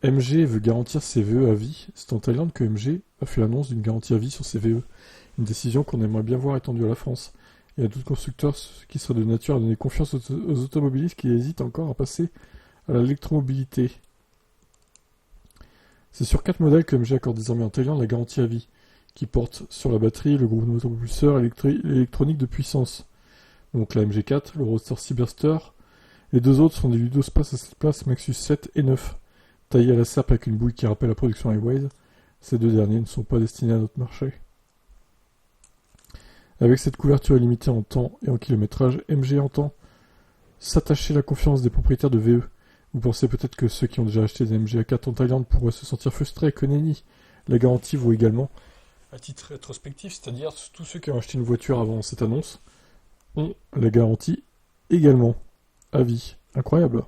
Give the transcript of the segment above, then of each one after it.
MG veut garantir ses VE à vie. C'est en Thaïlande que MG a fait l'annonce d'une garantie à vie sur ses VE. Une décision qu'on aimerait bien voir étendue à la France. Et à d'autres constructeurs qui seraient de nature à donner confiance aux automobilistes qui hésitent encore à passer à l'électromobilité. C'est sur 4 modèles que MG accorde désormais en Thaïlande la garantie à vie, qui porte sur la batterie, le groupe de motopropulseurs et l'électronique de puissance. Donc la MG4, le Roadster Cyberster. Les deux autres sont des Ludospace à 7 places Maxus 7 et 9, taillés à la serpe avec une bouille qui rappelle la production Highways. Ces deux derniers ne sont pas destinés à notre marché. Avec cette couverture illimitée en temps et en kilométrage, MG entend s'attacher la confiance des propriétaires de VE. Vous pensez peut-être que ceux qui ont déjà acheté des MG4 en Thaïlande pourraient se sentir frustrés, que nenni. La garantie vaut également, à titre rétrospectif, c'est-à-dire tous ceux qui ont acheté une voiture avant cette annonce, ont la garantie également, à vie. Incroyable.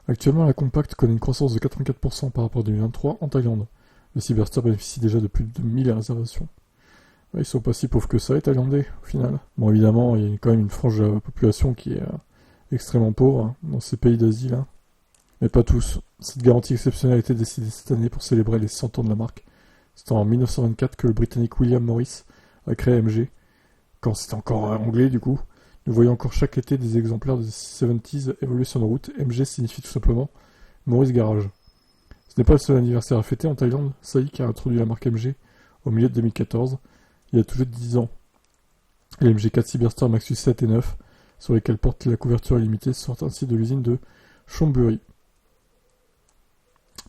Actuellement, la Compact connaît une croissance de 84% par rapport à 2023 en Thaïlande. Le Cyberster bénéficie déjà de plus de 1000 réservations. Ils sont pas si pauvres que ça, les Thaïlandais, au final. Bon, évidemment, il y a quand même une frange de la population qui est extrêmement pauvre hein, dans ces pays d'Asie, là. Mais pas tous. Cette garantie exceptionnelle a été décidée cette année pour célébrer les 100 ans de la marque. C'est en 1924 que le Britannique William Morris a créé MG. Quand c'était encore anglais, du coup. Nous voyons encore chaque été des exemplaires de 70s évoluer sur nos routes. MG signifie tout simplement Morris Garage. Ce n'est pas le seul anniversaire à fêter en Thaïlande. SAIC a introduit la marque MG au milieu de 2014. Il y a tout juste 10 ans. Les MG4 Cyberster Maxus 7 et 9, sur lesquels porte la couverture illimitée, sortent ainsi de l'usine de Chonburi.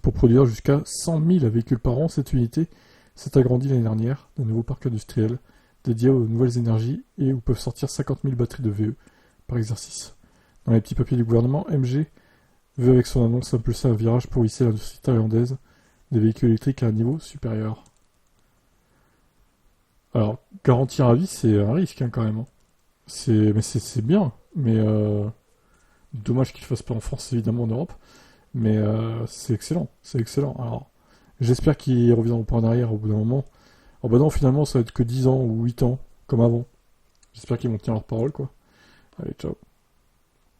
Pour produire jusqu'à 100 000 véhicules par an, cette unité s'est agrandie l'année dernière d'un nouveau parc industriel dédié aux nouvelles énergies et où peuvent sortir 50 000 batteries de VE par exercice. Dans les petits papiers du gouvernement, MG veut avec son annonce impulser un virage pour hisser l'industrie thaïlandaise des véhicules électriques à un niveau supérieur. Alors, garantir à vie, c'est un risque hein, quand même. Mais c'est bien, mais dommage qu'il ne fasse pas en France, évidemment en Europe. Mais c'est excellent, c'est excellent. Alors, j'espère qu'ils reviendront pas en arrière au bout d'un moment. Oh bah non, finalement, ça va être que 10 ans ou 8 ans, comme avant. J'espère qu'ils vont tenir leur parole, quoi. Allez, ciao.